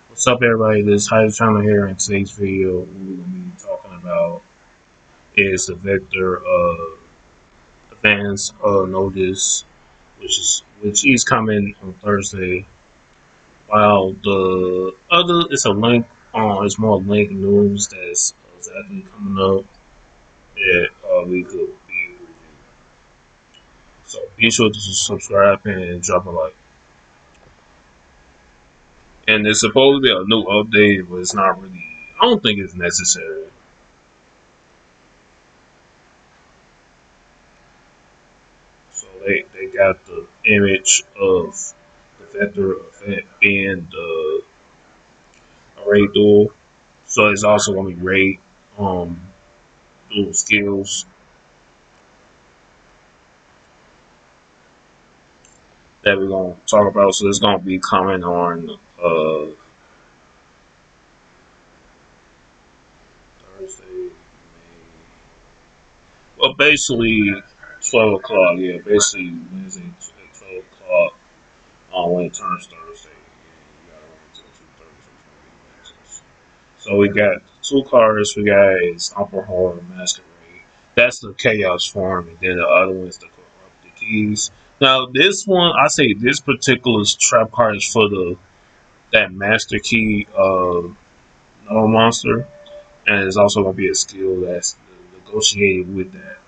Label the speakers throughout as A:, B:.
A: What's up, everybody? This is Hyde Channel here. In today's video, what we're going to be talking about is the Vector advance notice, which is coming on Thursday. While the other, it's a link on, it's more link news that's exactly coming up that we could be reviewing. So be sure to subscribe and drop a like. And there's supposed to be a new update, but it's not really. I don't think it's necessary. So they got the image of the vector effect being the array duel. So it's also gonna be ray dual skills that we're gonna talk about. So it's gonna be coming on Thursday, May. Well, basically 12 o'clock. Yeah, basically Wednesday at 12 o'clock when it turns Thursday. Yeah, you gotta wait until 2:30 for so we got two cards. We got is Upper Horror Masquerade. That's the Chaos form, and then the other one is the Corrupted Keys. Now this one, I say this particular trap card is for the that Master Key no monster, and it's also gonna be a skill that's negotiated with that.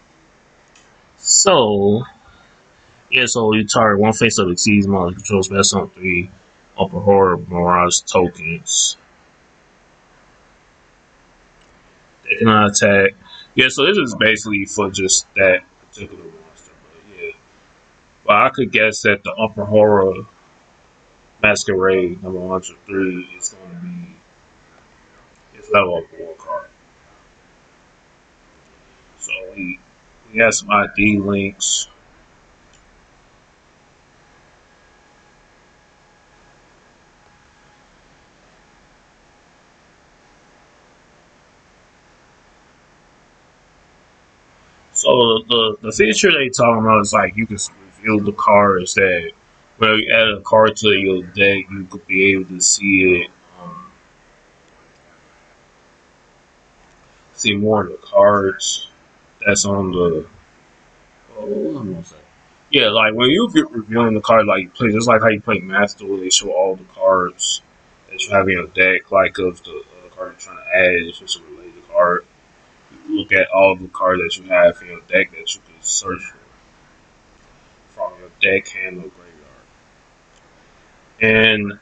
A: So yeah, so you target one face of exceeds monster controls best on 3 Upper Horror Mirage tokens. They cannot attack. Yeah, so this is basically for just that particular monster. But yeah, well, I could guess that the Upper Horror Masquerade number 103 is going to be his level up 4 card. So we have some ID links. So the feature they talking about is like you can reveal the cards that when you add a card to your deck, you could be able to see it. See more of the cards that's on the. Oh, yeah, like when you get reviewing the card, like you play just like how you play Master Duel, they show all the cards that you have in your deck, like of the card you're trying to add, it's just a related card. You look at all the cards that you have in your deck that you can search for from your deck hand or graveyard. And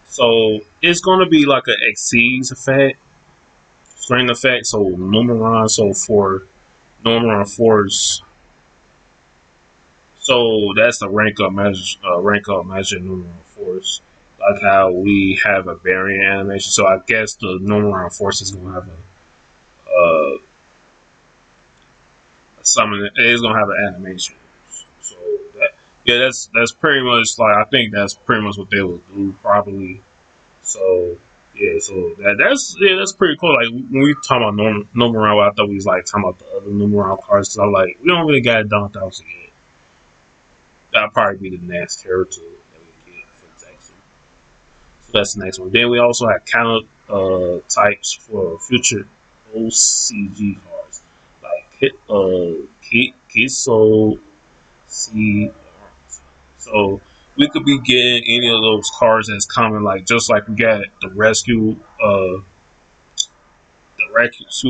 A: so it's gonna be like an Exceeds effect, string effect. So Numeron, so for Numeron Force. So that's the rank up measure numeral force. Like how we have a variant animation. So I guess the numeral force is gonna have a summon. It is gonna have an animation. So that yeah, that's pretty much like I think that's pretty much what they will do probably. So yeah, so that's pretty cool. Like when we talk about numeral, I thought we was like talking about the other numeral cards. So I'm like, we don't really got it dunked out yet. That'll probably be the next character that we get for zexal. So that's the next one. Then we also have counter types for future OCG cards like Kiso C. So we could be getting any of those cards that's coming, like just like we got the rescue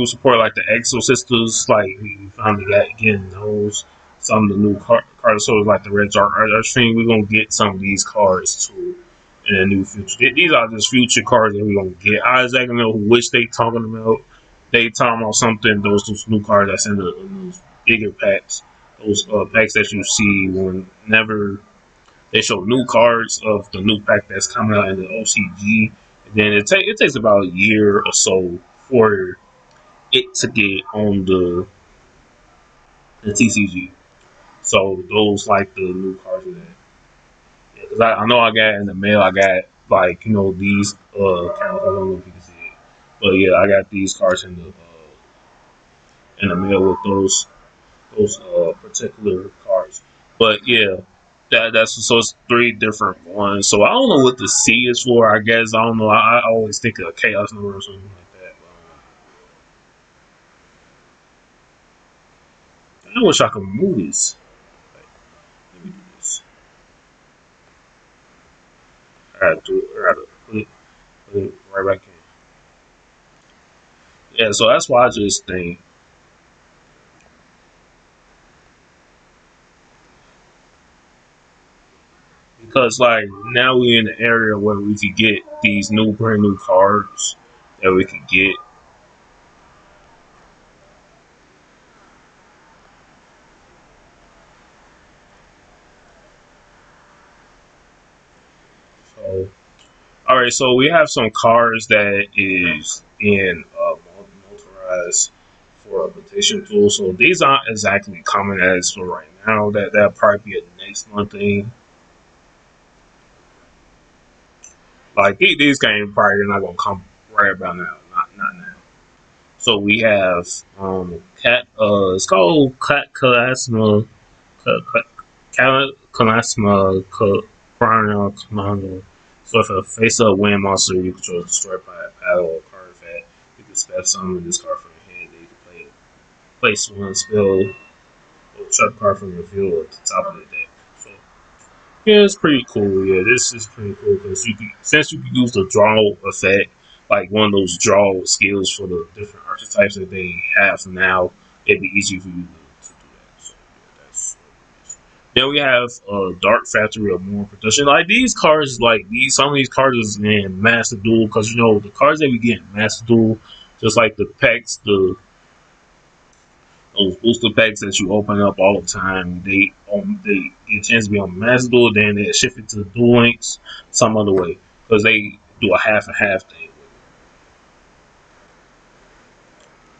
A: support, like the Exo Sisters, like we finally got getting those. Some of the new cards, so like the Red Dark Archfiend, we're gonna get some of these cards too in the new future. These are just future cards that we're gonna get. I exactly know which they talking about. They talking about something. Those new cards that's in those bigger packs. Those packs that you see whenever they show new cards of the new pack that's coming out in the OCG. And then it takes about a year or so for it to get on the TCG. So those like the new cards of that. Yeah, because I know I got in the mail. I got like these cards. I don't know if you can see it, but yeah, I got these cards in the mail with those particular cards. But yeah, That's so it's three different ones. So I don't know what the C is for. I guess I don't know. I always think of a chaos number or something like that. I wish I could move this. Like, let me do this. I had to put it right back in. Yeah, so that's why I just think because like now we're in the area where we could get these new brand new cards that we could get. So all right, so we have some cars that is in motorized for a rotation tool. So these aren't exactly common as for right now. That'll probably be a next month thing. Like these games probably not gonna come right about now. Not now. So we have cat it's called cat Kalasma Kalasma Chrono Commander. So if a face up wind monster you control is destroyed by a battle or card effect, you can spell summon this card from your hand, then you can place one spell or trap card from your field at the top of the deck. So yeah, it's pretty cool. Yeah, this is pretty cool because since you can use the draw effect, like one of those draw skills for the different archetypes that they have now, it'd be easy for you to do that. So yeah, that's then we have Dark Factory of more production. Like these cards, like these some of these cards is in Master Duel because you know the cards that we get in Master Duel, just like the packs, those booster packs that you open up all the time, they get a chance to be on Master Duel, then they shift it to the Duel Links some other way because they do a half and half thing.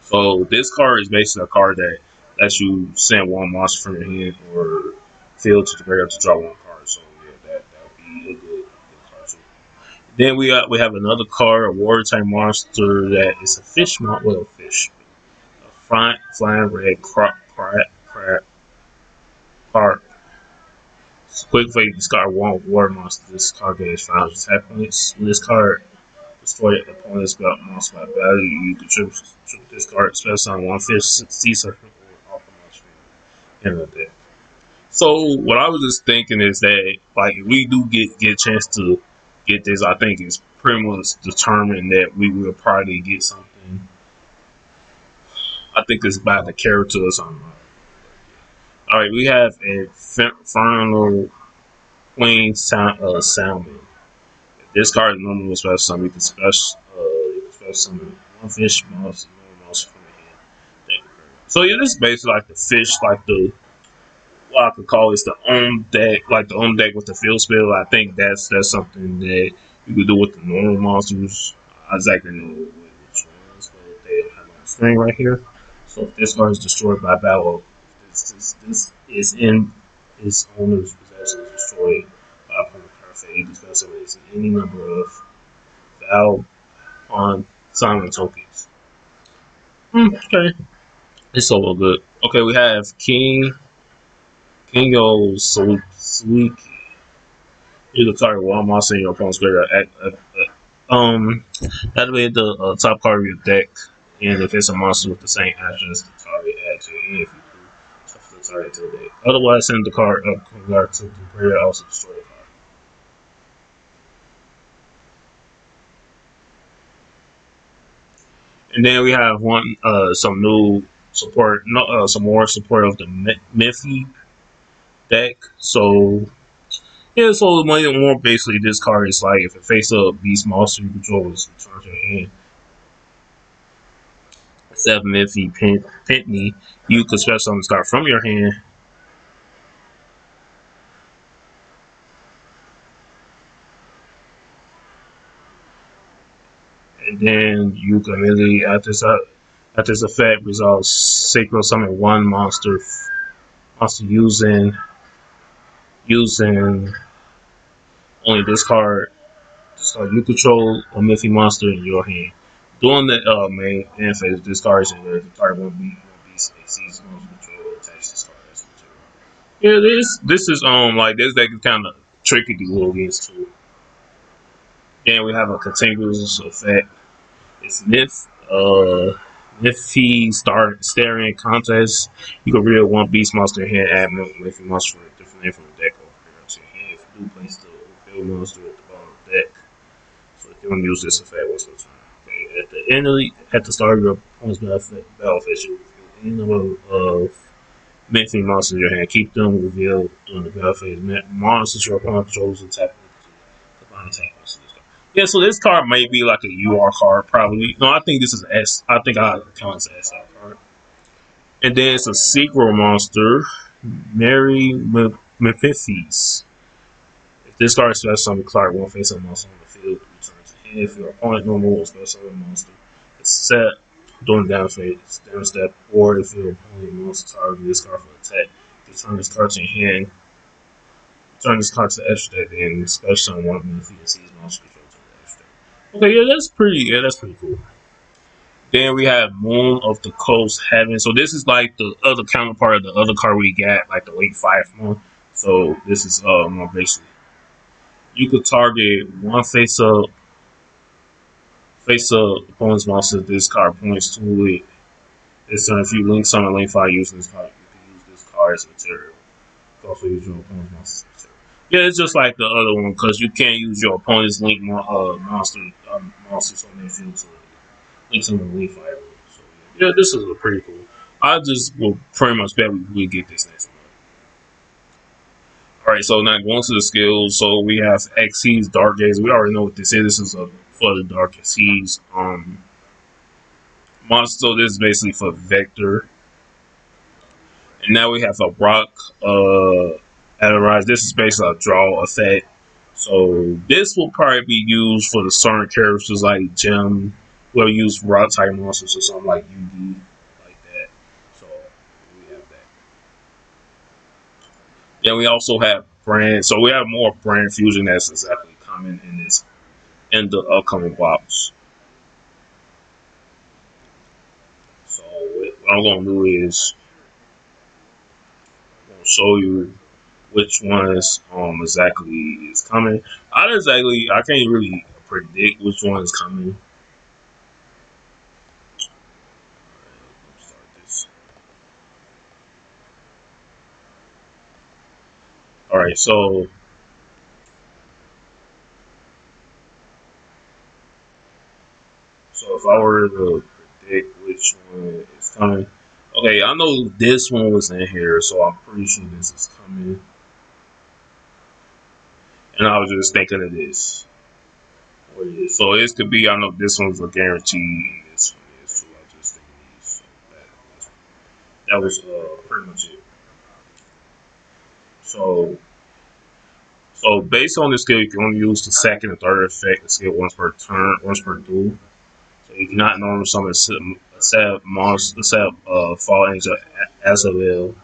A: So this card is basically a card that lets you send one monster from your hand or field to the graveyard to draw one card. So yeah, that would be a good card too. Then we have another card, a water type monster that is a fish well fish. A flying red crab. Quick way you discard one water monster. This card gains 5 attack points. When this card destroy opponent's belt monster by value, you contribute this card special on one fish, sea serpent, or alpha monster in the deck. So what I was just thinking is that like if we do get a chance to get this, I think it's pretty much determined that we will probably get something. I think it's about the character or something. All right, we have a Infernal Queen Salmon. This card normally was special summon. You can special summon one fish monster, no monster from the hand. So yeah, this is basically like the fish, like the what I could call is the on deck, like the on deck with the field spell. I think that's something that you could do with the normal monsters. I exactly know which ones, but they don't have on the screen right here. So if this card is destroyed by battle, this is in its owner's possession is destroyed by opponent card fate. Discuss it with any number of Val on Simon tokens. Okay, it's all good. Okay, we have Kingo Sweet. You can target one monster in your opponent's graveyard. Activate the top card of your deck, and if it's a monster with the same actions, the target adds it. And if you do, shuffle the target to the deck. Otherwise, send the card up from guard to the graveyard. Also destroy the card. And then we have some new support, no, some more support of the Miffy deck. So yeah, so more basically, this card is like if it face a beast monster you control is returned to your hand. Except if he Pitney, you could special summon this card from your hand, and then you can immediately at this effect resolve sacred summon one monster using only this card. This card you control a Miffy monster in your hand. During the main end this card is in there. The target won't be a season control attached to this card as material. Yeah, this is like this deck is kind of tricky to go against too. Then we have a contiguous effect. It's if he start staring contest, you can reveal one beast monster here, add if monster for a different name from the deck over here to your hand. If you do place the reveal monster at the bottom of the deck, so if you want to use this effect once per turn. Okay, at the start of your opponent's battle phase, you reveal any number of Mixing monsters in your hand. Keep them revealed during the battle phase. Monsters your opponent controls and tap into combine attack monsters. Yeah, so this card may be like a UR card, probably. No, I think this is S. I think I count as an SR card. And then it's a sequel monster, Mary Mephites. If this card special summon card one face up monster on the field, return to hand. If your opponent no more special summon monster, it's set during damage phase, damage step, or if your opponent monster target this card for attack, return this card to your hand. Return this card to the extra deck, and special summon one of them if you see his monster control to the extra deck. Okay, yeah, that's pretty cool. Then we have Moon of the Coast Heaven. So this is like the other counterpart of the other card we got, like the late 5 month. So this is more basically you could target one face up opponent's monster. This card points to it. This turn, if you link summon link fire using this card, you can use this card as material. You can also use your opponent's monster as material. Yeah, it's just like the other one because you can't use your opponent's link monsters on their field to link summon link fire. So yeah, this is a pretty cool. I just will pretty much bet we get this next one. All right, so now going to the skills. So we have Xyz Dark Gaze. We already know what this is. This is a for the Dark Seas. Monster. So this is basically for Vector. And now we have a Rock. Rise. This is basically a draw effect. So this will probably be used for the certain characters like Gem. We'll use Rock type monsters or something like Yugi, like that. So we have that. Then we also have brand. So we have more brand fusion that's exactly coming in the upcoming box. So what I'm gonna do is I'm gonna show you which ones exactly is coming. I can't really predict which one is coming. Let me start this. All right, so if I were to predict which one is coming, okay, I know this one was in here, so I'm pretty sure this is coming. And I was just thinking of this. So this could be. I know this one's a guarantee, and this one is too. I just think these. So that was pretty much it. So based on this skill, you can only use the second and third effect. The skill once per turn, once per duel. So you cannot normally summon a set of fall angel as a will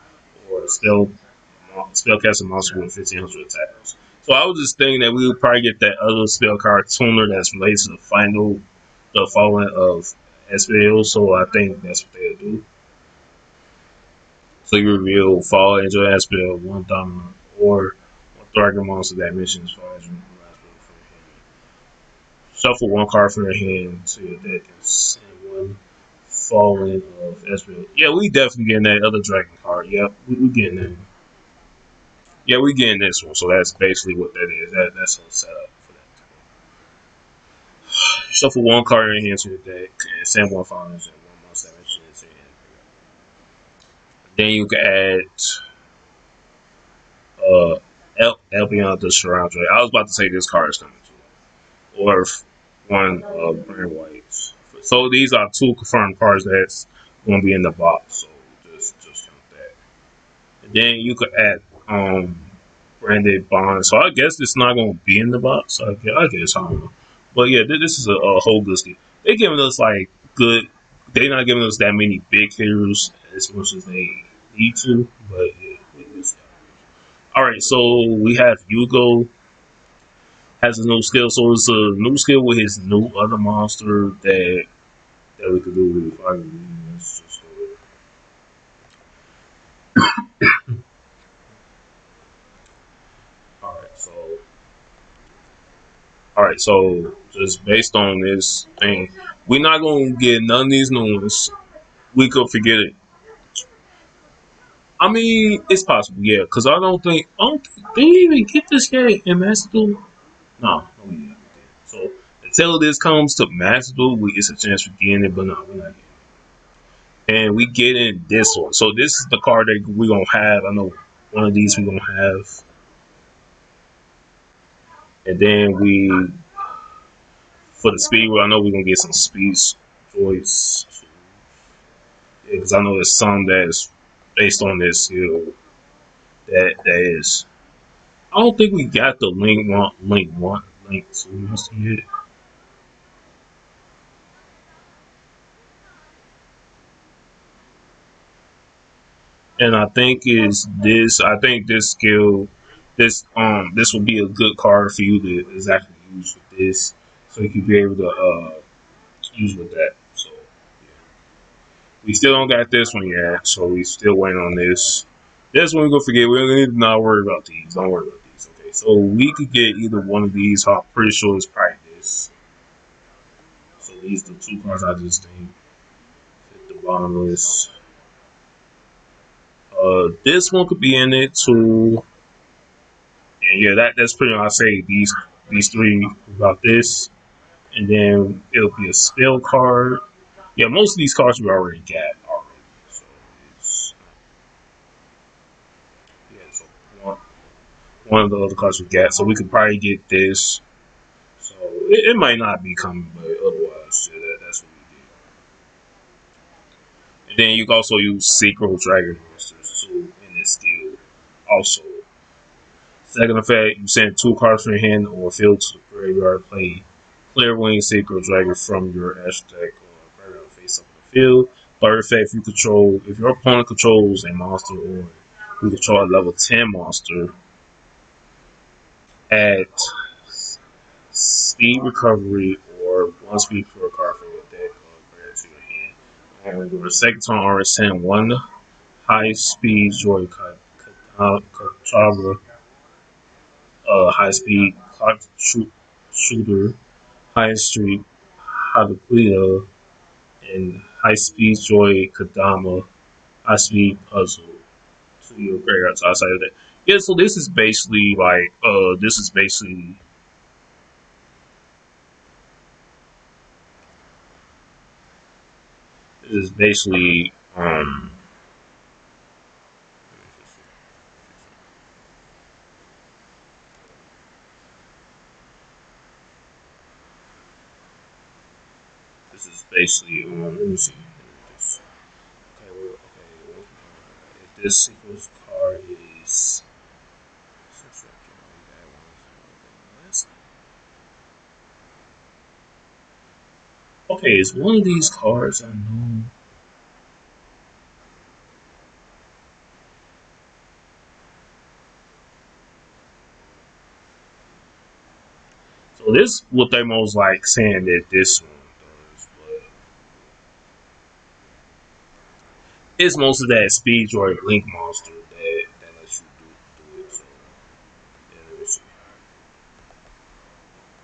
A: or spellcasting monster with 1500 attacks. So I was just thinking that we would probably get that other spell card tuner that's related to the following of SPL. So I think that's what they'll do. So you reveal Fall Angel SPL, one dominant, or one target monster that mission is Fall Angel. Shuffle one card from your hand to your deck and send one fallen of SPL. Yeah, we definitely getting that other dragon card. Yep, we getting that. Yeah, we getting this one, so that's basically what that is. That's a setup for that. Shuffle one card in your hand to your deck and send one finals and one monster that mentioned into your hand. Then you can add El Beyond the Surround Ray. I was about to say this card is coming too. Or one Brand Whites. So these are two confirmed cards that's going to be in the box. So just count that. And then you could add branded bonds. So I guess it's not going to be in the box. I guess I don't know. But yeah, this is a whole good scheme. They're giving us like good. They're not giving us that many big hitters as much as they need to. But yeah, all right. So we have Yugioh has a new skill. So it's a new skill with his new other monster that we could do with. Let's just go So, all right. So, just based on this thing, we're not gonna get none of these new ones. We could forget it. I mean, it's possible, yeah. Because I don't think they even get this yet in Master Duel. No, we didn't. So until this comes to Master Duel, it's a chance for getting it, but no, we're not getting it. And we get in this one. So this is the card that we're gonna have. I know one of these we're gonna have, and then we for the speed. I know we're gonna get some speed choice because I know there's some that's based on this. That is. I don't think we got the link two yet. And I think is this. I think this skill, this would be a good card for you to exactly use with this, so you could be able to use with that. So yeah. We still don't got this one yet, so we still waiting on this. This one we gonna forget. We're gonna need to not worry about these. Don't worry about these. Okay, so we could get either one of these. I'm pretty sure it's probably this. So these are the two cards I just think at the bottom of this. This one could be in it too. And yeah, that's pretty much I say these three about this. And then it'll be a spell card. Yeah, most of these cards we already got already. So it's yeah, so one, one of the other cards we got. So we could probably get this. So it might not be coming, but otherwise, yeah, that's what we did. And then you can also use Synchro Dragon monsters too in this skill. Also, second effect, you send two cards from your hand or field to the graveyard. Play Clear Wing Synchro Dragon from your Ash deck or graveyard face up in the field. Third effect, if your opponent controls a monster or you control a level 10 monster, add speed recovery or one speed for a card from your deck or to your hand. And your second turn, already send one high speed Joy Kachaba, high speed clock shooter, high street Hadakuya, and high speed Joy Kadama, high speed puzzle to your graveyard outside of that. Yeah, so this is basically let me see. Okay, okay. If this sequence card is okay, is one of these cards I know. So this what they most like saying that this one does, but it's most of that speed joy link monster that lets you do it. So yeah, let me see.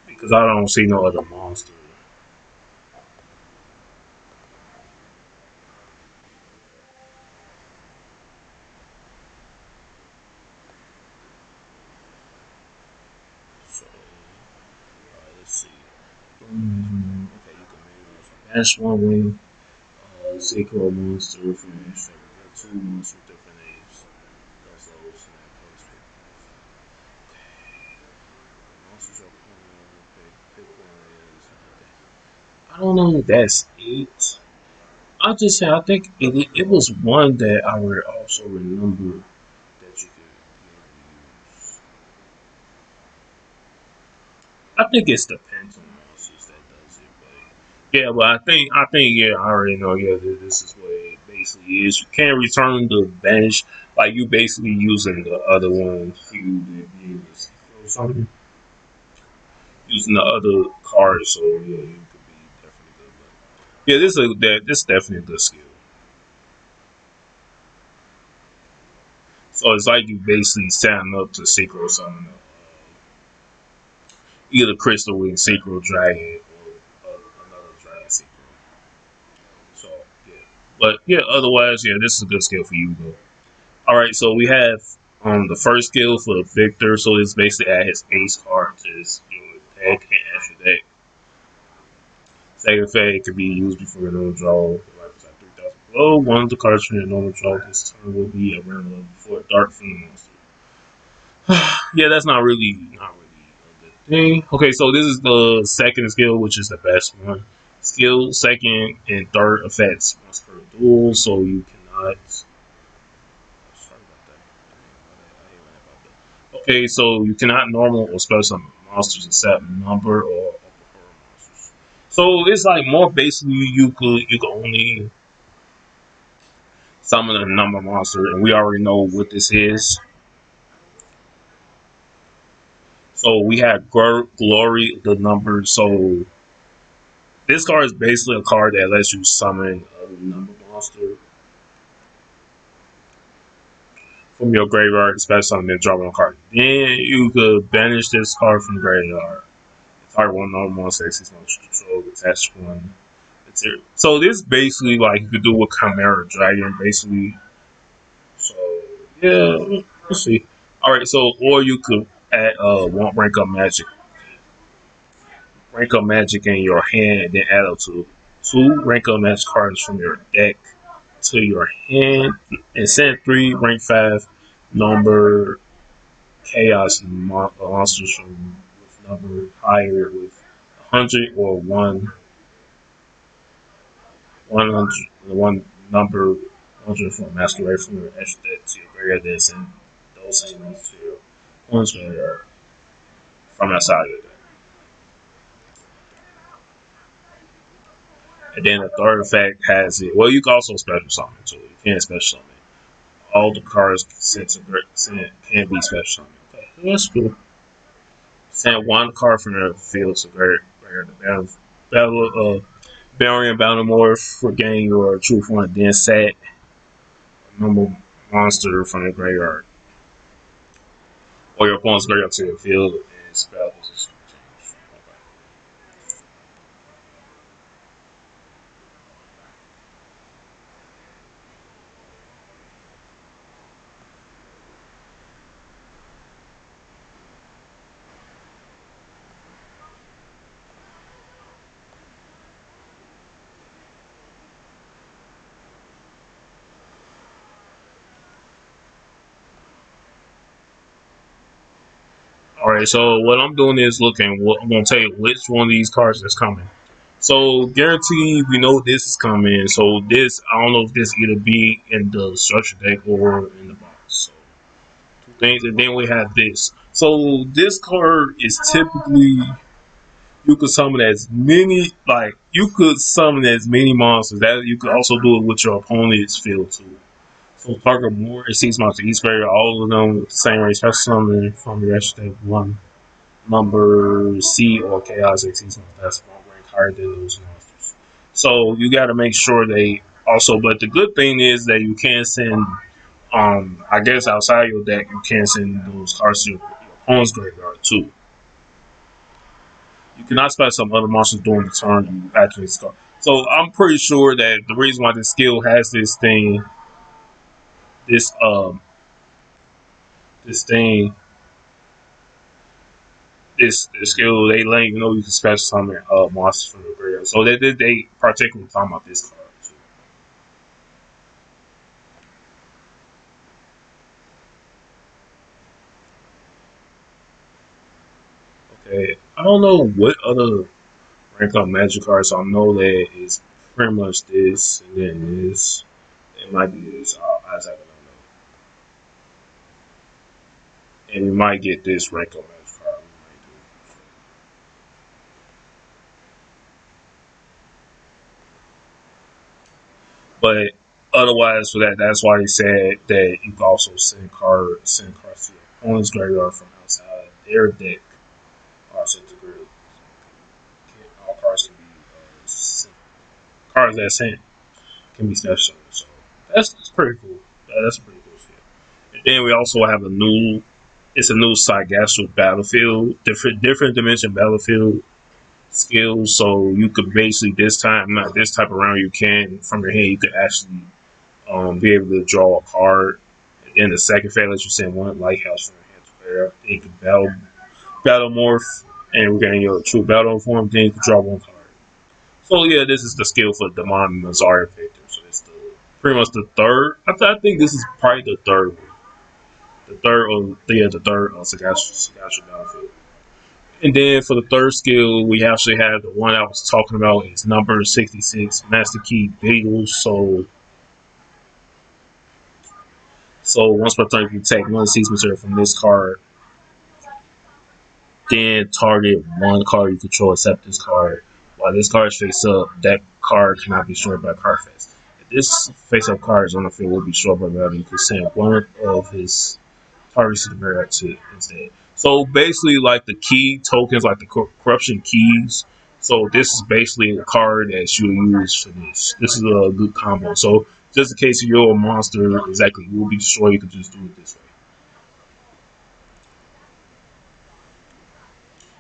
A: Because I don't see no other monster. So let's see. Okay, you can maybe Ash one wing, Synchro monster from Ash. Two monsters with different names. Those levels and that monsters are pick one is. I don't know if that's it. I'll just say I think it was one that I would also remember that you could use. I think it's the Phantom monsters that does it, but yeah, but I think yeah, I already know. Yeah, this is what it basically is. You can't return the bench like you basically using the other one to be able to something using the other cards. So yeah, you could be definitely good. But yeah, this is definitely a good skill. So it's like you basically setting up to synchro summon either Crystal Wing, Synchro Dragon, or another Dragon Synchro. So yeah, but yeah, otherwise, yeah, this is a good skill for you though. All right, so we have the first skill for Victor. So it's basically add his ace card to his deck and extra deck. Second phase can be used before your normal draw. Like 3,000 below. One of the cards from your normal draw this turn will be a random level before Dark Fiend monster. Yeah, that's not really a good thing. Okay, so this is the second skill, which is the best one. Skill second and third effects once per duel, so you cannot. Sorry about that. I ain't right about that. Okay, so you cannot normal or special summon monsters except number or upper horror monsters. So it's like more basically you could only summon a number monster, and we already know what this is. So we have Glory the number. So this card is basically a card that lets you summon a number monster from your graveyard, especially summon and draw one card. Then you could banish this card from the graveyard. Target one normal monster, 6 monster control, attach one material. So this basically like you could do with Chimera Dragon, basically. So yeah, let's see. All right, so or you could add one rank up magic in your hand, and then add up to two rank up magic cards from your deck to your hand, and send three rank 5 number chaos monsters from with number higher with 100 or 100 number 100 from masquerade from your extra deck to your graveyard, then send those same ones to your opponent's graveyard from outside of your deck. And then the third effect has it. Well, you can also special summon too. You can special summon. All the cards sent can be special summoned. Okay, that's cool. Send one card from the field to the battle Barry and Baltimore for getting your truth one. Then set a normal monster from the graveyard or your opponent's graveyard to the field and spell position change. All right, so what I'm doing is looking. I'm gonna tell you which one of these cards is coming. So guaranteed, we know this is coming. So this, I don't know if this either be in the structure deck or in the box. So two things, and then we have this. So this card is typically you could summon as many like you could summon as many monsters. That you could also do it with your opponent's field too. So target more it seems monster each player, all of them with the same range, special summon from the rest of one number C or chaos X monsters. That's one rank higher than those monsters. So you gotta make sure they also but the good thing is that you can send I guess outside your deck you can send those cards to your opponent's graveyard too. You cannot special some other monsters during the turn you actually start. So I'm pretty sure that the reason why this skill has this this thing, this skill, they let you know you can special summon monsters from the graveyard. So they particularly talking about this card too. Okay, I don't know what other rank up magic cards. So I know that it's pretty much this, and then this. It might be this. I don't know. And we might get this rank up magic card. But otherwise, for that, that's why he said that you can also send cards to your opponent's graveyard from outside their deck. Or sent to grid. All cards can be cards that sent can be special. So that's pretty cool. That's pretty cool shit. And then we also have a new. it's a new Sargasso battlefield, different dimension battlefield skills. So you could basically this time, not this type of round, you can from your hand you could actually be able to draw a card. And then the second phase, let you send one lighthouse from your hand to player. Then you can battle morph and regain your true battle form. Then you can draw one card. So yeah, this is the skill for Demon Mazari Victor. So it's the pretty much the third. I think this is probably the third one. The third Sagashi battlefield. And then for the third skill, we actually have the one I was talking about. It's number 66, Master Key Beagles. So once per turn, you can take one season material from this card, then target one card you control except this card. While this card is face up, that card cannot be destroyed by card face. If this face up card is on the field, will be destroyed by battle. You can send one of his targets to the graveyard instead. So basically, like the key tokens, like the corruption keys. So this is basically a card that you use for this. This is a good combo. So just in case you're a monster, exactly, you will be destroyed. You can just do it this way.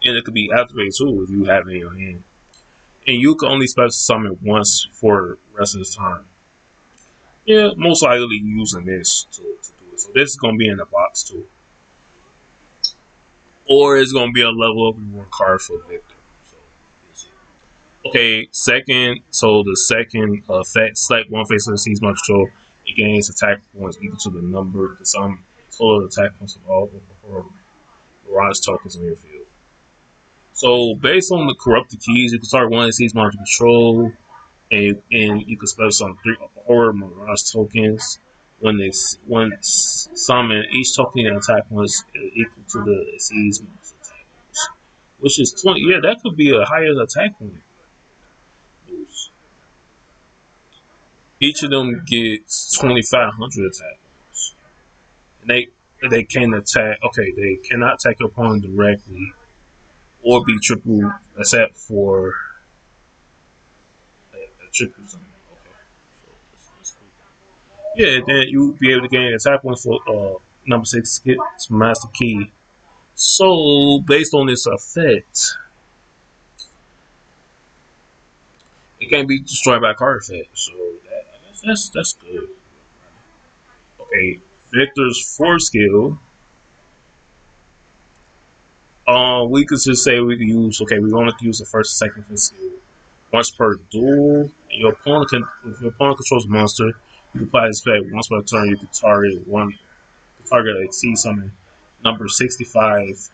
A: And it could be activated too if you have it in your hand. And you can only special summon once for the rest of the time. Yeah, most likely using this to do it. So this is gonna be in the box too. Or it's gonna be a level up reward card for Victor. So okay, second so the second effect, select one face of the season control, it gains attack points equal to the sum total attack points of all Mirage tokens on your field. So based on the corrupted keys, you can start one sees margin control, and you can special summon three horror Mirage tokens. When summon, each token and attack points equal to the sees monster attack points, which is 20. Yeah, that could be a higher attack point boost. Each of them gets 2,500 attack points, and they can attack. Okay, they cannot attack your opponent directly or be triple except for a triple summon. Okay, so that's cool. Yeah, then you'll be able to gain attack points for number 6 gets Master Key. So based on this effect, it can be destroyed by card effect. So that's good. Okay, Victor's 4 skill. We could just say we can use. Okay, we're going to use the first and second fifth skill once per duel. If your opponent controls a monster, you can apply this effect once per turn. You can target a C summon number 65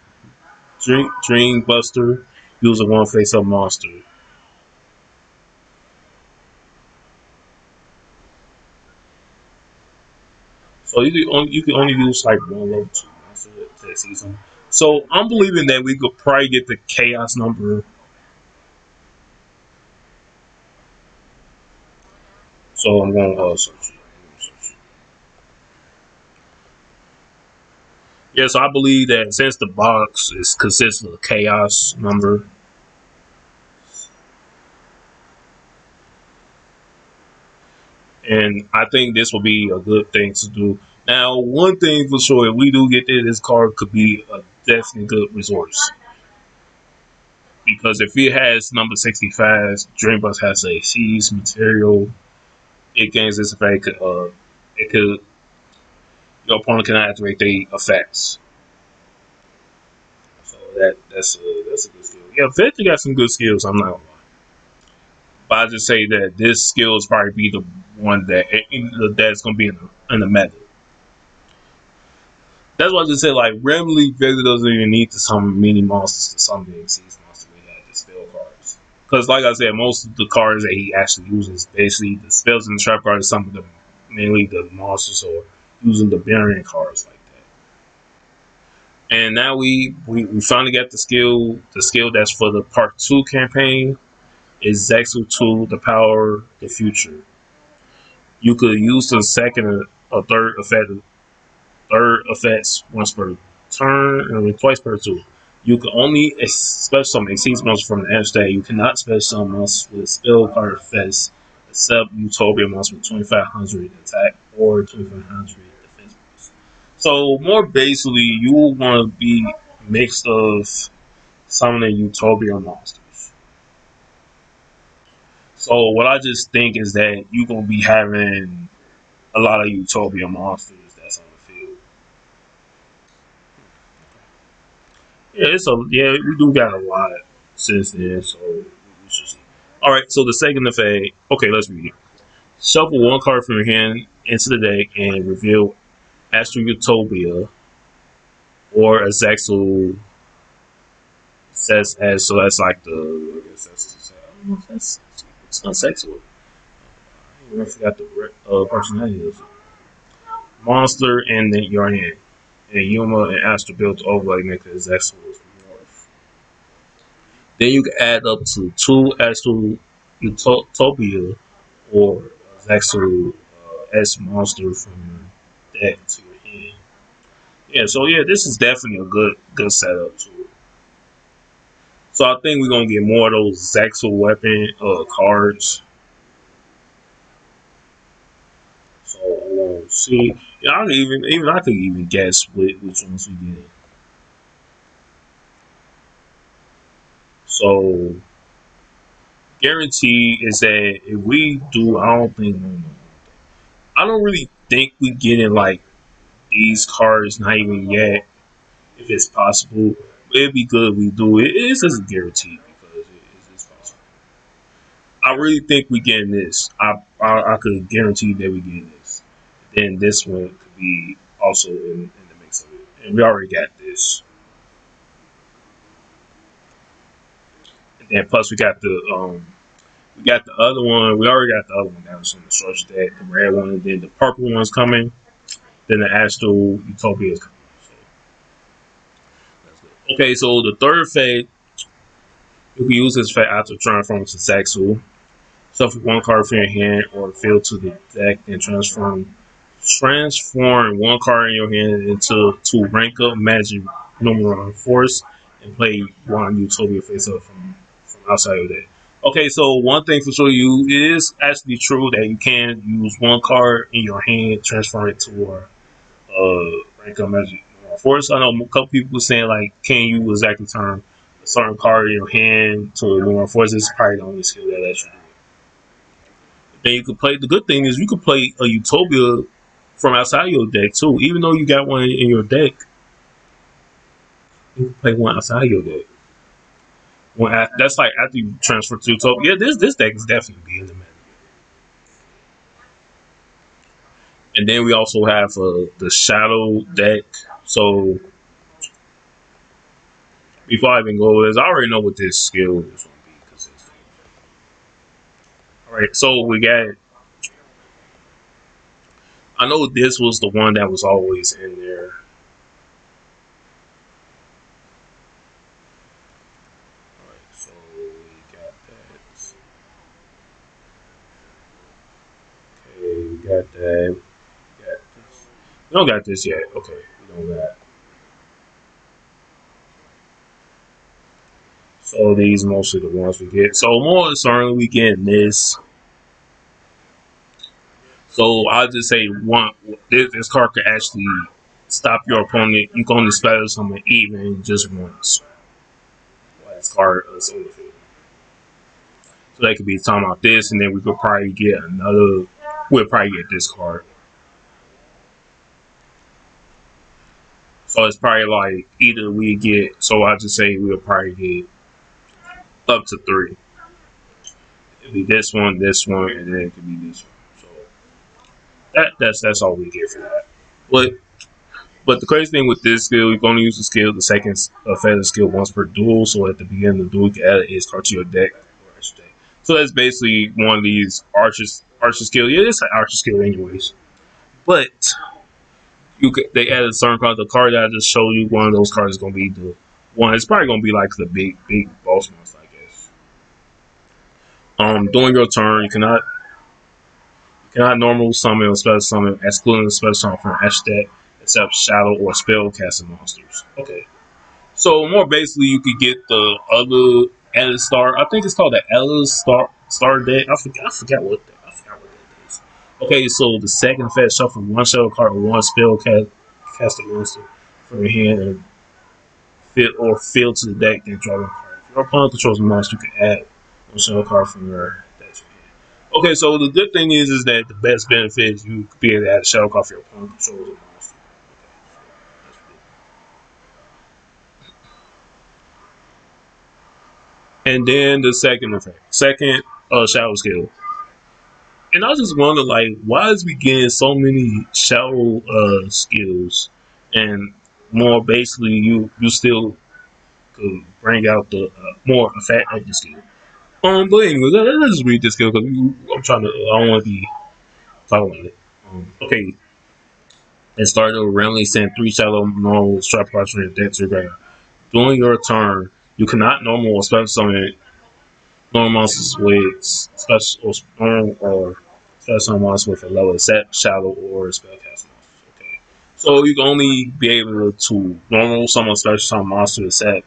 A: Dream Buster. Use a one face up monster. So you can only use like one level 2 monster to season. So I'm believing that we could probably get the chaos number. So I'm going to search. Yeah, so I believe that since the box is consists of a chaos number, and I think this will be a good thing to do. Now, one thing for sure, if we do get this card could be a definitely good resource. Because if it has number 65, Dreambus has a seize material, it gains this effect. It could your opponent can activate the effects. So that's a good skill. Yeah, Victor got some good skills. I'm not gonna lie. But I just say that this skill is probably be the one that's gonna be in the meta. That's why I just said like randomly Victor doesn't even need to summon mini monsters to summon the exceeds monster we had the spell cards. Because like I said, most of the cards that he actually uses basically the spells in the trap card is some of the mainly the monsters or using the variant cards like that. And now we finally got the skill that's for the part 2 campaign is zexal 2, the power the future. You could use the second or third effects once per turn and twice per turn. You can only special summon exceeds monsters from the end state. You cannot special summon monsters with spell card effects except Utopia monsters with 2,500 attack or 2,500 defense. So more basically, you will want to be mixed of some of the Utopia monsters. So what I just think is that you're gonna be having a lot of Utopia monsters that's on the field. Yeah, we do got a lot since then, so we should see. All right, so the second effect. Okay, let's read it. Shuffle one card from your hand into the deck and reveal Astro Utopia or a Zexal says as so that's like the I guess that's I don't know if that's it's not Zexal. I forgot the personality of it. Monster and then your hand. And Yuma and Astro built overlay make it Zexal morph. Then you can add up to two Astro Utopia or Zexal S monster from your deck to your hand. Yeah, so yeah, this is definitely a good setup too. So I think we're gonna get more of those Zexal weapon cards. So we'll see. Yeah, I could even guess which ones we get. So guarantee is that if we do, I don't really think we get in like these cards. Not even yet. If it's possible, it'd be good if we do it. It is a guarantee because it is possible. I really think we getting this. I could guarantee that we getting this. Then this one could be also in the mix of it, and we already got this. And then plus we got the other one. We already got the other one that was on the structure deck, the red one, and then the purple one's coming. Then the Astral Utopia is coming. So that's good. Okay, so the third phase, you can use this phase after transforming to Saxu. Shuffle one card from your hand or field to the deck and transform one card in your hand into to rank up magic number force and play one Utopia face up from outside of that. Okay, so one thing for sure, you it is actually true that you can use one card in your hand, transfer it to a rank up magic number force. I know a couple people saying like, can you exactly turn a certain card in your hand to a number force? This is probably the only skill that lets you do. Then you could play. The good thing is you could play a Utopia from outside your deck too. Even though you got one in your deck, you can play one outside your deck. That's like after you transfer to Utopia. Yeah, this deck is definitely being the man. And then we also have the Shadow deck. So before I even go over this, I already know what this skill is going to be. All right, so we got. I know this was the one that was always in there. All right, so we got that. Okay, we got that. We got this. We don't got this yet. Okay, we don't got. So these mostly the ones we get. So more certainly we getting this. So I'll just say one. This card could actually stop your opponent. You can only spell something even just once. Last card is on the field. So they could be talking about this, and then we could probably get another. We'll probably get this card. So it's probably like either we get. So I just say we'll probably get up to three. It'd be this one, and then it could be this one. So that's all we get for that. But the crazy thing with this skill, you can only use the skill, the second feather skill once per duel. So at the beginning of the duel, you can add an ace card to your deck. So that's basically one of these archer skill. Yeah, it's an archer skill anyways. But they added certain cards. The card that I just showed you, one of those cards is gonna be the one. It's probably gonna be like the big boss monster, I guess. During your turn, you cannot normal summon or special summon, excluding the special summon from Ash deck, except shadow or spell casting monsters. Okay. So more basically, you could get the other Ella Star. I think it's called the Ella Star deck. I forgot what that is. Okay, so the second effect, shuffle one shadow card or one spell cast a monster from your hand and fill to the deck, then draw one card. If your opponent controls a monster, you can add one shadow card from your deck to your hand. Okay, so the good thing is that the best benefit is you could be able to add a shadow card for your opponent controls a monster. And then the second effect, second shadow skill. And I just wonder, like, why is we getting so many shadow skills, and more basically, you still could bring out the more effect of the skill. But anyway, let's just read this skill because I'm trying to. I don't want to be talking about it. Okay, it started with randomly send three shadow normal strap cards from your deck to your graveyard. During your turn, you cannot normal or special summon normal monsters with special or special summon monsters with a level set shadow or spellcast monsters. Okay, so you can only be able to normal summon special summon monsters set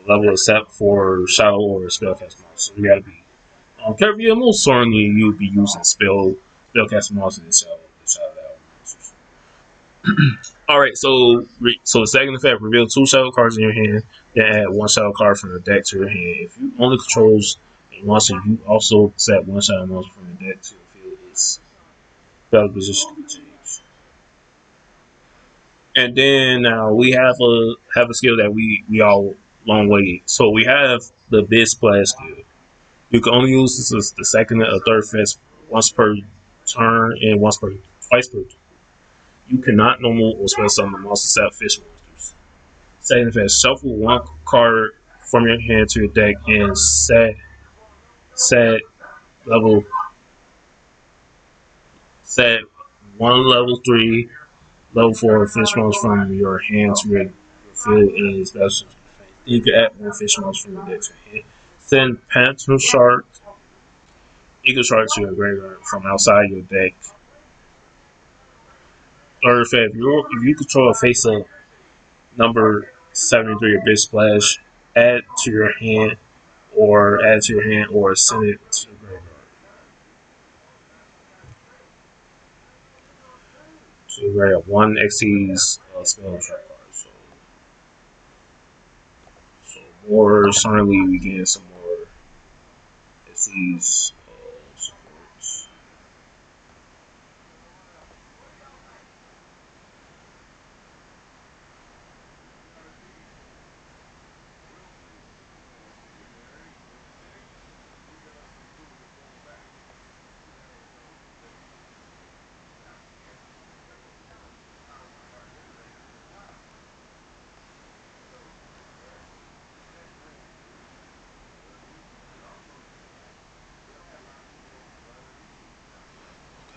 A: level except for shadow or spellcast monsters. So you gotta be careful. Most certainly you'll be using spellcast monsters and shadow monsters. All right, so the second effect, reveal two shadow cards in your hand, then add one shadow card from the deck to your hand. If you only controls a monster, you also set one shadow monster from the deck to your field. Its battle position can be changed. And then now we have a skill that we all long waited. So we have the bid splash skill. You can only use this as the second or third fence once per turn and twice per. You cannot normal or special summon monster set fish monsters. Second phase, shuffle one card from your hand to your deck and set level set one level 3, level 4 fish monster from your hand to your field and special. You can add one fish monster from your deck to your hand. Send Panther Shark, Eagle Shark to your graveyard from outside your deck. Third phase, if you control a face up number 73 of Big Splash, add to your hand or send it to the graveyard. So the graveyard one exceeds spell trap cards. So more certainly we get some more exceeds supports.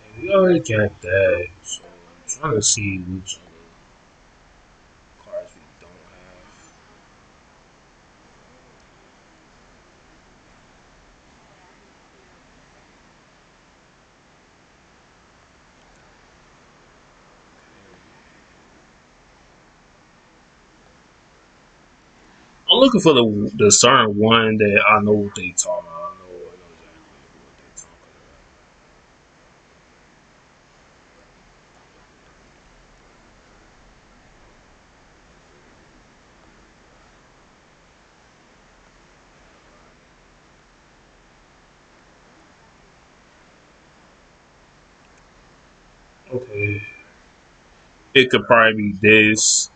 A: Okay, we already got that. So I'm trying to see which other cards we don't have. I'm looking for the certain one that I know what they talking about. I know exactly what they talking about. Okay, it could probably be this,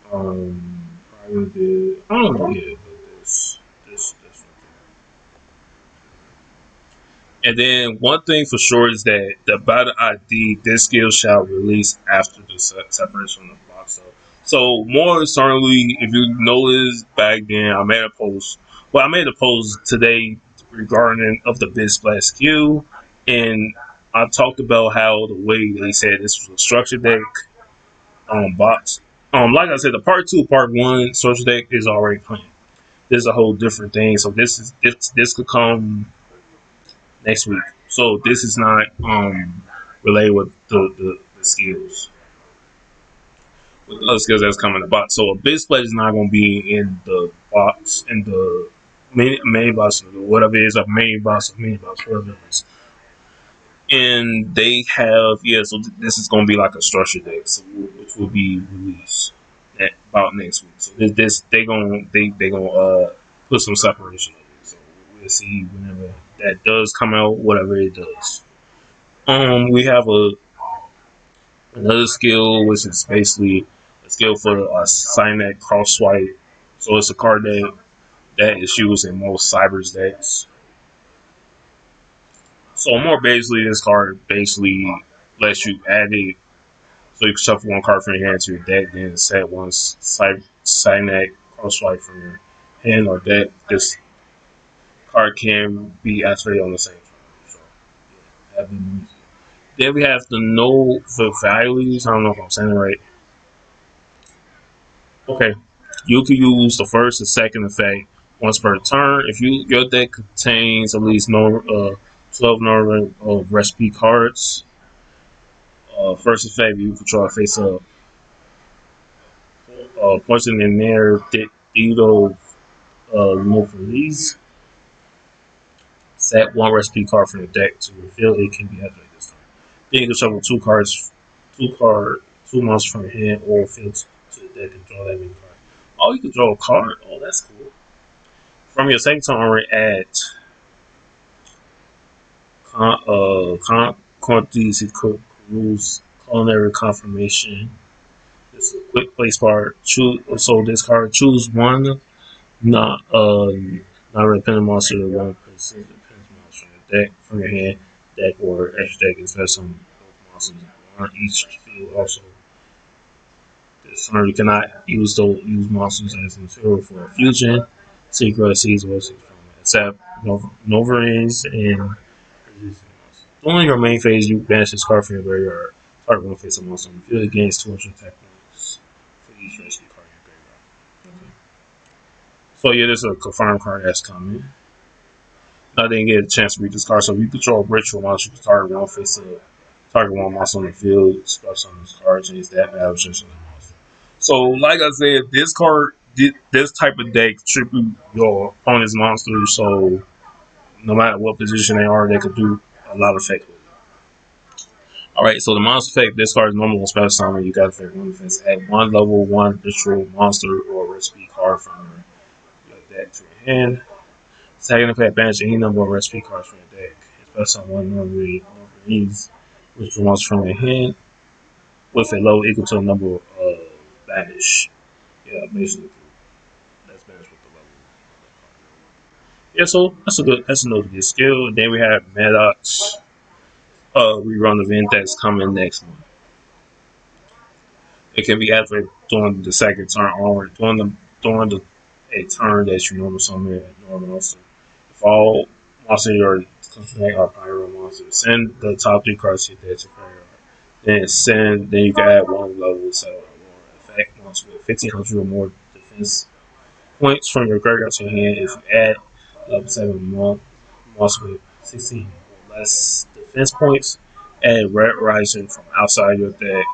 A: probably the I don't know yet, but this. And then one thing for sure is that the battle ID this skill shall release after the separation of the box. So more certainly, if you notice back then, I made a post. Well, I made a post today regarding of the Big Splash skill, and I talked about how the way they said this was a structure deck box. Like I said, the part 1 structure deck is already playing. This is a whole different thing. So this could come next week. So this is not related with the skills. With the other skills that's coming in the box. So a big splash is not going to be in the box, in the main box, or whatever it is, a main box, whatever it is. and they have So this is going to be like a structured deck, so which will be released about next week. So this they gonna put some separation of it. So we'll see whenever that does come out, whatever it does. We have another skill which is basically a skill for sign that cross swipe. So it's a card that is used in most cybers decks. So more basically, this card basically lets you add it. So you can shuffle one card from your hand to your deck, then set one sign that cross swipe from your hand or deck. This card can be activated on the same turn. So yeah, then we have the know the values. I don't know if I'm saying it right. Okay, you can use the first and second effect once per turn. If your deck contains at least 12 northern recipe cards, first effect you control face up. Poison in there, Theodore Mophilese. Set one recipe card from the deck to reveal it can be activated this time. Then you can shuffle two monsters from your hand or field to the deck and draw that many cards. Oh, you can draw a card. Oh, that's cool. From your second turn, add quantities rules culinary confirmation. This is a quick place card. This card choose one not non-repentant monster or one repentant monster from your deck from your hand deck or extra deck instead of some monsters on each field. Also, this turn you cannot use monsters as material for a fusion, secret seeds or except Novarines and during your main phase, you banish this card from your graveyard. Target one face a monster on the field. It gains 200 attack points for each rescue card in your graveyard. Okay. So yeah, this is a confirmed card that's coming. I didn't get a chance to read this card, so if you control ritual monster, you can target one face up, target one monster on the field, special on this card, change that battle just on the monster. So, like I said, this card, this type of deck tribute your opponent's monsters, so no matter what position they are, they could do a lot of effect with it. Alright, so the monster effect, this card is normal on special summon. You got effect one defense. Add one level one ritual monster or recipe card from your deck to your hand. Second effect, banish any number of recipe cards from your deck. Special summon one Northern ritual monster from your hand with a level equal to the number of banish. Yeah, basically that's banished with the level. Yeah, so that's another good skill. Then we have Maddox rerun event that's coming next month. It can be activated during the second turn or during a turn that you normally summon at normal monster. If all monsters in your control are pyro monsters, send the top three cards to your deck to graveyard. Then you can add one level so or effect monster with 1500 or more defense points from your graveyard to your hand. If you add level 7 monster with 16 or less defense points, add red rising from outside your deck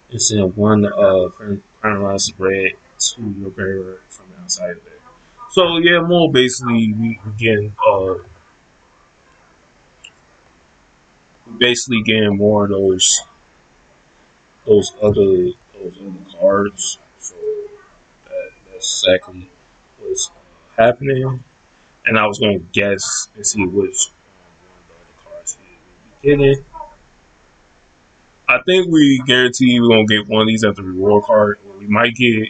A: instead of one paralyzed red to your graveyard from the outside of it. So yeah, more basically we getting we basically getting more of those other cards. So that's exactly what's happening. And I was gonna guess and see which one of the other cards we be getting. I think we guarantee we're gonna get one of these at the reward card. We might get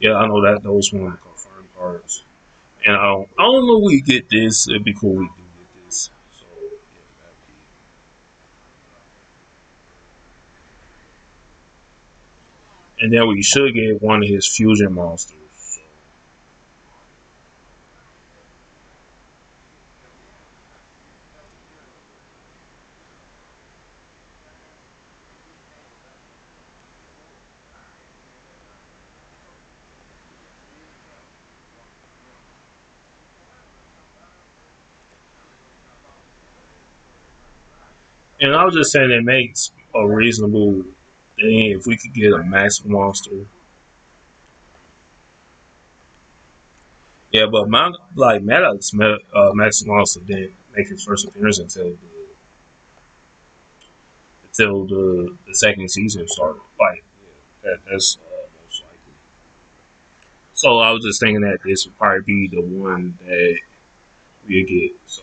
A: yeah, I know that those one of the confirmed cards. And I don't know if we get this. It'd be cool if we do get this. So yeah, that'd be. And then we should get one of his fusion monsters. So. And I was just saying it makes a reasonable thing if we could get a max monster. Yeah, but like Maddox, Max monster didn't make his first appearance until till the second season started. Like that's most likely. So I was just thinking that this would probably be the one that we'll get. So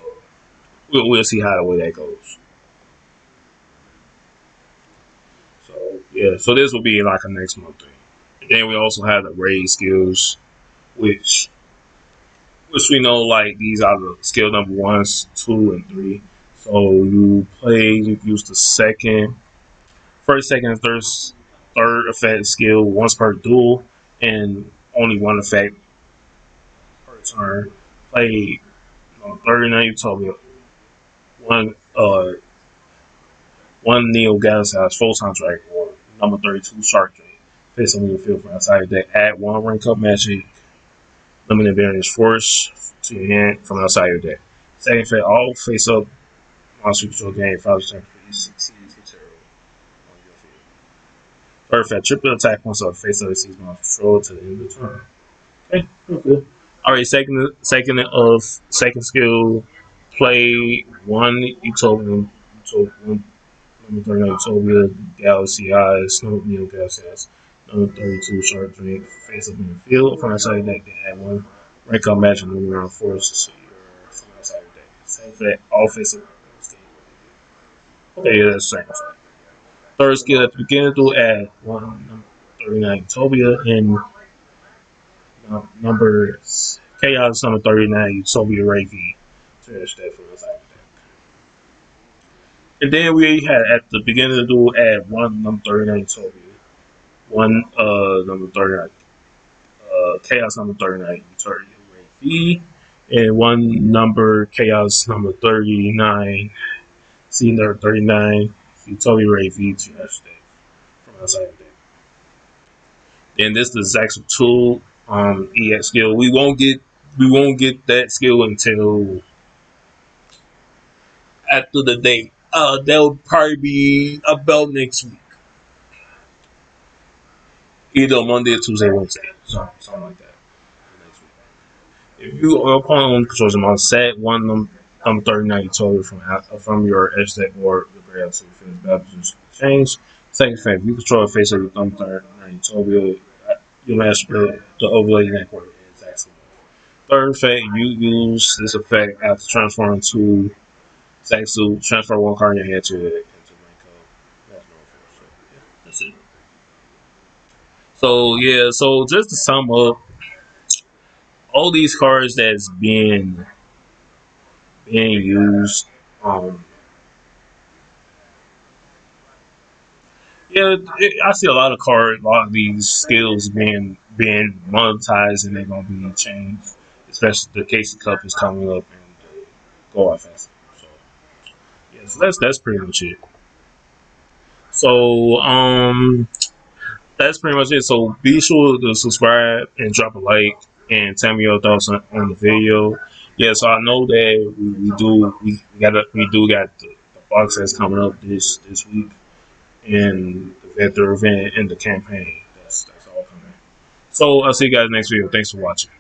A: we'll see how the way that goes. So yeah, so this will be like a next month thing. And then we also have the raid skills, which we know like these are the skill number ones, two, and three. So you use the first, second, and third effect skill once per duel, and only one effect per turn. Play 39 Utopia, one one Neo Galaxy Photon Drake or number 32 Shark Drake. Face on the field from outside your deck. Add one rank up magic, limited variance force to your hand from outside your deck. Second effect, all face up monster control gain 5% for each succeeds hit on your field. Third effect, triple attack once a face up sees monster control to the end of the turn. Okay, good. Alright, second skill, play one Utopian number 39 Utopia, Galaxy Eyes, Snow Neo Galaxy Eyes, number 32 Shark Drake, face up in the field. From outside your deck, they add one. Rank up match and moving around force to your from outside your deck. Same effect, all face up. Okay, yeah, that's the same effect. Third skill at the beginning, do add one number 39 Utopia and number Chaos number 39 Utopia Ray V. Trash that from outside your deck. And then we had at the beginning of the duel add one number 39 Utopia. One number 39 Chaos number 39 Utopia Ray V. And one number Chaos number 39 C number 39 Utopia Ray V trash deck from outside the deck. And this is the zexal tool EX skill. We won't get that skill until after the date. That would probably be about next week. Either Monday or Tuesday, Wednesday. Something like that. Next week. If you are opponent controls them on set, one number 39 total from your edge deck or the graveyard to finish battle position change. Second effect, if you control a face of the number 39 total, you master the overlay network is excellent. Third effect, you use this effect after transferring to Zexal, transfer one card in your hand to Ranko. That's it. So yeah, so just to sum up, all these cards that's being used, um, yeah, I see a lot of cards, a lot of these skills being monetized, and they're gonna be changed. Especially the Casey Cup is coming up and the Go Offensive. So yeah, so that's pretty much it. So that's pretty much it. So be sure to subscribe and drop a like and tell me your thoughts on the video. Yeah, so I know that we do got the box that's coming up this week and the Vector event and the campaign. That's all coming. So I'll see you guys next video. Thanks for watching.